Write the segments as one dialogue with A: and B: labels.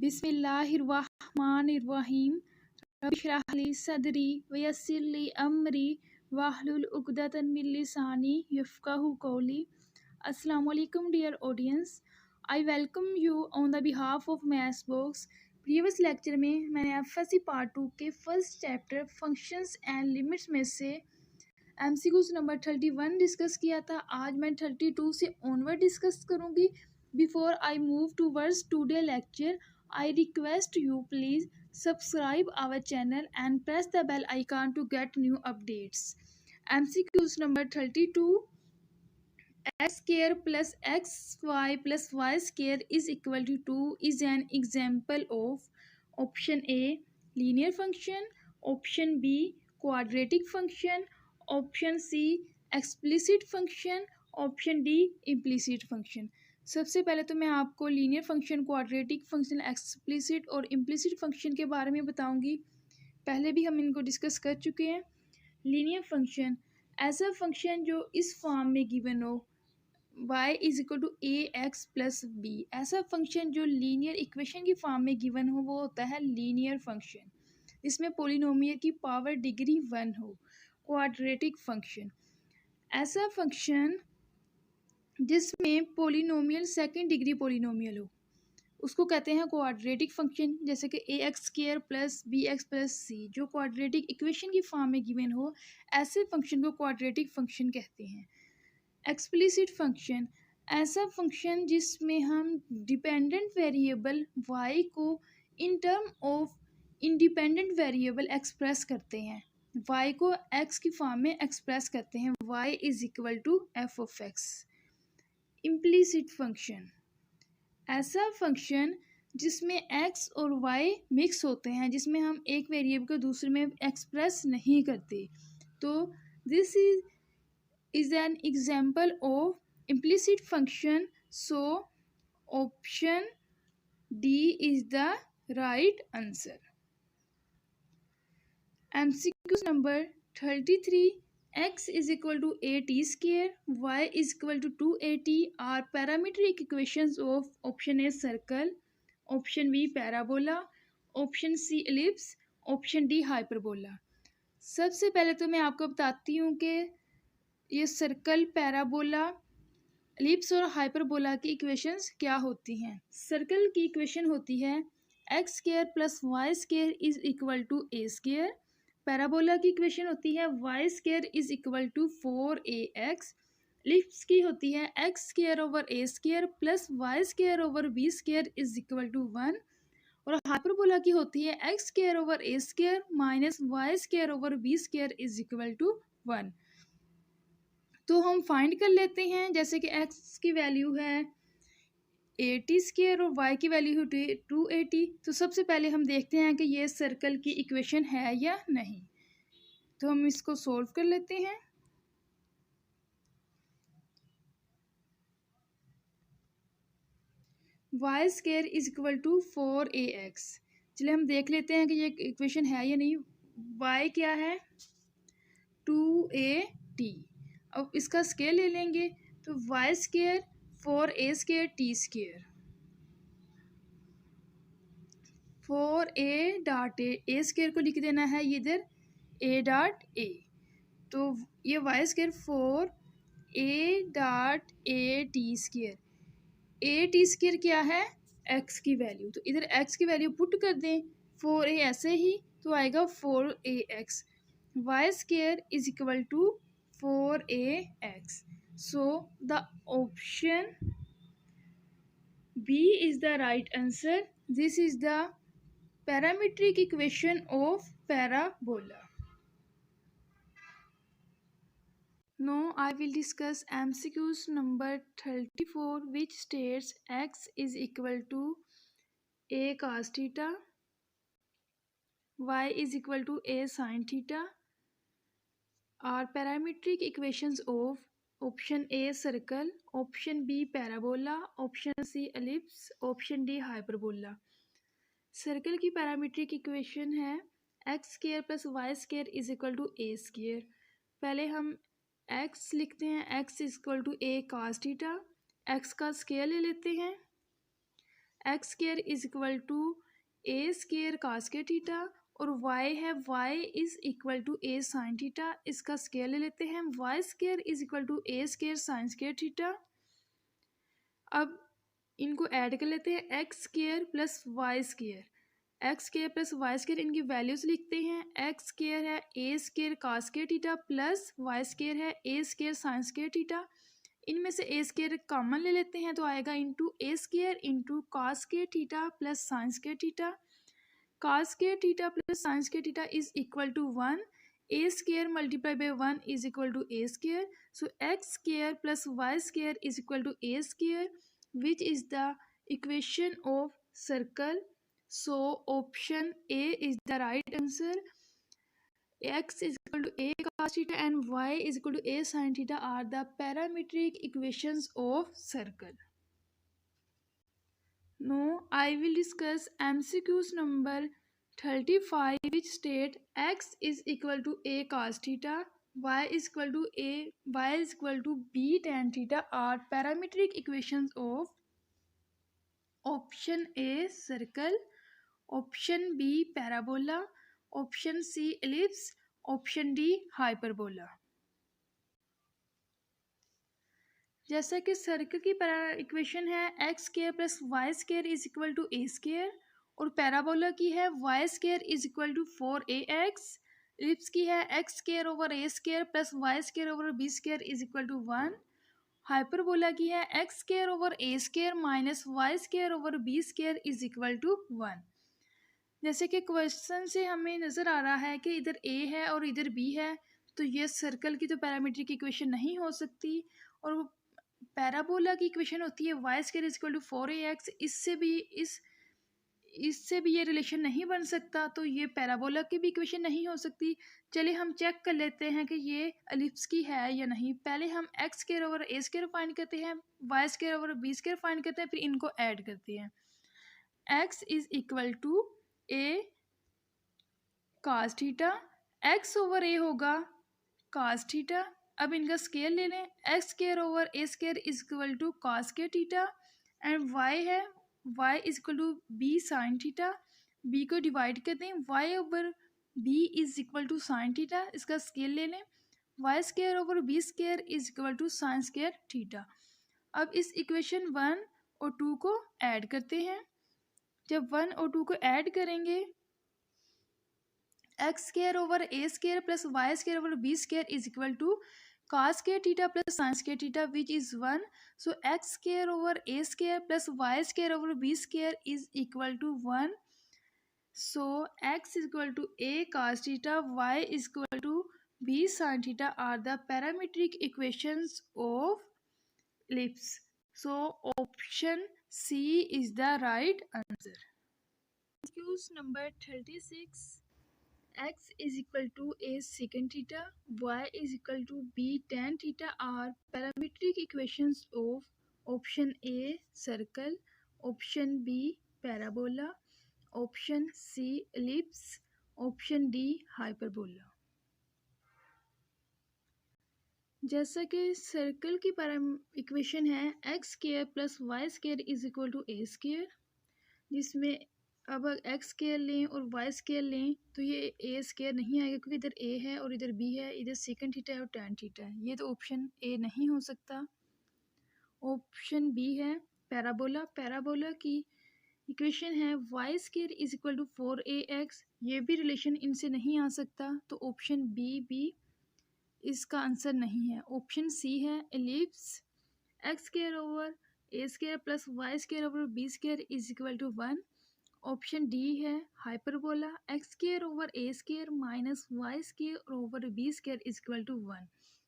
A: बिस्मिल्लाहिर्रहमानिर्रहीम रब्बिश्रह ली सदरी वयस्सिर ली अमरी वाहलुल उक़दतन मिन लिसानी यफ़क़हू क़ौली। Assalamu alaikum dear audience, I welcome you on the behalf of Maths Box। Previous lecture में मैंने एफएससी पार्ट 2 के first chapter functions and limits में से एमसीक्यूज नंबर 31 डिस्कस किया था। आज मैं 32 से ऑनवर्ड डिस्कस करूंगी। Before I move towards today lecture, I request you please subscribe our channel and press the bell icon to get new updates। MCQs number 32, x square plus xy plus y square is equal to 2 is an example of option A linear function, option B quadratic function, option C explicit function, option D implicit function। सबसे पहले तो मैं आपको linear function, quadratic function, explicit और implicit function के बारे में बताऊंगी। पहले भी हम इनको डिस्कस कर चुके हैं। लीनियर फंक्शन ऐसा फंक्शन जो इस फॉर्म में गिवन हो, y is equal to A X plus B. ऐसा फंक्शन जो लीनियर इक्वेशन की फॉर्म में गिवन हो वो होता है लीनियर फंक्शन, इसमें पोलिनोमियल की पावर डिग्री 1 हो। क्वाड्रेटिक फंक्शन ऐसा फंक्शन जिसमें पोलिनोमियल सेकंड डिग्री पोलिनोमियल हो, उसको कहते हैं क्वाड्रेटिक फंक्शन। जैसे कि A X square plus B X plus C जो क्वाड्रेटिक इक्वेशन की फॉर्म में गिवन हो, ऐसे फंक्शन को क्वाड्रेटिक फंक्शन कहते हैं। एक्सप्लिसिट फंक्शन ऐसा फंक्शन जिसमें हम डिपेंडेंट वेरिएबल y को in term of independent variable express करते हैं, y को x की फॉर्म में एक्सप्रेस करते हैं, y is equal to f of x. Implicit function ऐसा फंक्शन जिसमें x और y मिक्स होते हैं, जिसमें हम एक वेरिएबल को दूसरे में एक्सप्रेस नहीं करते, तो this is an example of implicit function. So option d is the right answer. MCQs number 33, x is equal to at square, y is equal to 2at are parametric equations of option A circle, option B parabola, option C ellipse, option D hyperbola। सबसे पहले तो मैं आपको बताती हूँ कि ये circle, parabola, ellipse और हाइपरबोला की इक्वेशंस क्या होती हैं। सर्कल की इक्वेशन होती है x square plus Y square is equal to A square. Parabola की इक्वेशन होती है y square is equal to 4ax। Ellipse की होती है x square over a square plus Y square over b square is equal to 1। और hyperbola की होती है x square over a square minus Y square over b square is equal to 1। तो हम find कर लेते हैं। जैसे कि x की वैल्यू है 80 स्क्वायर और y की वैल्यू है 280। तो सबसे पहले हम देखते हैं कि ये सर्कल की इक्वेशन है या नहीं। तो हम इसको सॉल्व कर लेते हैं। y square is equal to 4ax। चलिए हम देख लेते हैं कि ये इक्वेशन है या नहीं। y क्या है 2at। अब इसका स्केयर ले लेंगे तो y square 4a square T square 4a dot A square को लिख देना है इधर a डॉट ए। तो ये y square 4a dot A T square, A T square क्या है x की वैल्यू, तो इधर x की वैल्यू पुट कर दें 4a ऐसे ही तो आएगा 4ax। y square is equal to 4ax। So the option B is the right answer. This is the parametric equation of parabola. Now I will discuss MCQs number 34, which states x is equal to a cos theta, y is equal to a sin theta are parametric equations of option A circle, option B parabola, option C ellipse, option D hyperbola। Circle की parametric equation है x square plus Y square is equal to A square. पहले हम X लिखते हैं, x is equal to A cos theta. X का square ले लेते हैं X square is equal to A square cos के थीटा, और वाई है Y is equal to A sine theta. इसका स्केयर ले लेते हैं, Y square is equal to A square sine square theta. अब इनको ऐड कर लेते हैं, X square plus Y square, X square plus Y square, इनकी वैल्यूज लिखते हैं। एक्स स्केयर है A square cos square theta plus Y square है A square sine square theta. इनमें से ए स्केयर कॉमन ले लेते हैं तो आएगा into a square into cos square theta plus sine square theta. Cos square theta plus sine square theta is equal to 1, a square multiply by 1 is equal to A square. So x square plus Y square is equal to A square, which is the equation of circle. So option A is the right answer. X is equal to A cos theta and Y is equal to A sin theta are the parametric equations of circle. Now I will discuss MCQs number 35, which state X is equal to A cos theta, Y is equal to B tan theta are parametric equations of option a circle, option b parabola, option c ellipse, option d hyperbola. जैसा कि circle की equation है x square plus Y square is equal to A square, और parabola की है y square is equal to 4ax, ellipse की है x square over A square plus Y square over B square is equal to 1, hyperbola की है x square over A square minus Y square over B square is equal to 1। जैसे कि question से हमें नज़र आ रहा है कि इधर ए है और इधर बी है, तो ये सर्कल की तो पैरामीट्रिक इक्वेशन नहीं हो सकती, और पैराबोला की इक्वेशन होती है y square is equal to 4ax, इससे भी ये रिलेशन नहीं बन सकता, तो ये पैराबोला की भी इक्वेशन नहीं हो सकती। चलिए हम चेक कर लेते हैं कि ये एलिप्स की है या नहीं। पहले हम एक्स स्केयर ओवर ए स्केयर फाइंड करते हैं, Y square over B square find करते हैं, फिर इनको ऐड करते हैं। X is equal to a cos theta, x over a होगा कास थीटा। अब इनका स्केयर ले लें, x square over A square is equal to cos square theta, and y है y is equal to b sine theta, b को divide कर दें, y over b is equal to sine theta, इसका square ले लें, y square over b square is equal to sine square theta. अब इस equation 1 और 2 को ऐड करते हैं। जब 1 और 2 को ऐड करेंगे, x square over A square plus Y square over B square is equal to cos square theta plus sin square theta, which is 1. So x square over a square plus y square over b square is equal to 1. So x is equal to a cos theta, y is equal to b sin theta are the parametric equations of ellipse. So option C is the right answer. Excuse number 36. X is equal to a secant theta, y is equal to b tan theta are parametric equations of option A circle, option B parabola, option C ellipse, option D hyperbola। जैसा कि circle की equation है x square plus Y square is equal to A square, जिसमें अब x square लें और Y square लें तो ये ए स्केयर नहीं आएगा, क्योंकि इधर ए है और इधर बी है, इधर सेकंड थीटा है और टैन थीटा है, ये तो ऑप्शन ए नहीं हो सकता। ऑप्शन बी है पैराबोला, पैराबोला की इक्वेशन है y square is equal to 4ax, ये भी रिलेशन इनसे नहीं आ सकता, तो ऑप्शन बी भी इसका आंसर नहीं है। ऑप्शन सी है ellipse, X square over A square plus Y square over B square is equal to 1। Option D है hyperbola, X square over A square minus Y square over B square is equal to 1।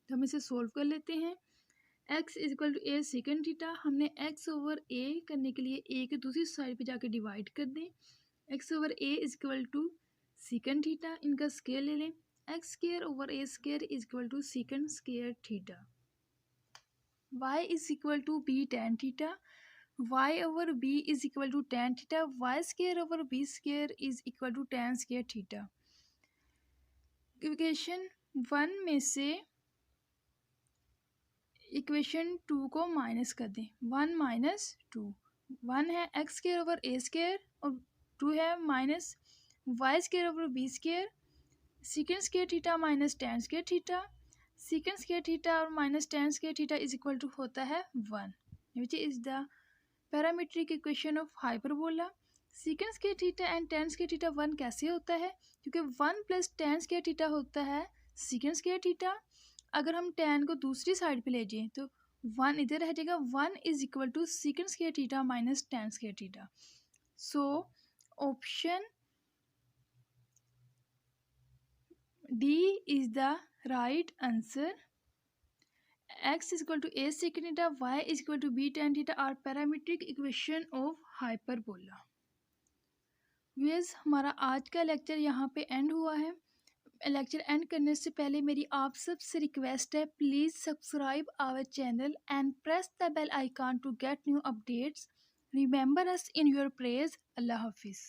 A: तो हम इसे solve कर लेते हैं। X is equal to A second theta, हमने X over A करने के लिए ए के दूसरी साइड पे जाके डिवाइड कर दें। X over a is equal to second theta, इनका स्केयर ले लें, x square over A square is equal to second square theta. Y is equal to b tan theta, y over b is equal to tan theta, y square over b square is equal to tan square theta। Equation 1 में से equation 2 को minus कर दें, 1 minus 2, one है x square over ए square और two है minus Y square over B square, second square theta minus tan square theta, second square theta और minus tan square theta is equal to होता है one, which is the parametric equation of hyperbola. Second square theta and tan square theta one कैसे होता है, क्योंकि one plus tan square theta होता है सीकेंड square theta. अगर हम टेन को दूसरी साइड पे ले जाएं तो वन इधर रह जाएगा, one is equal to second square theta minus tan square theta. So option d is the right answer. x is equal to a secant theta, y is equal to b tan theta are parametric equation of hyperbola। Viewers हमारा आज का lecture यहाँ पे and हुआ है। Lecture and करने से पहले मेरी आप सबसे रिक्वेस्ट है, please subscribe our channel and press the bell icon to get new updates. Remember us in your prayers. अल्लाह हाफिज़।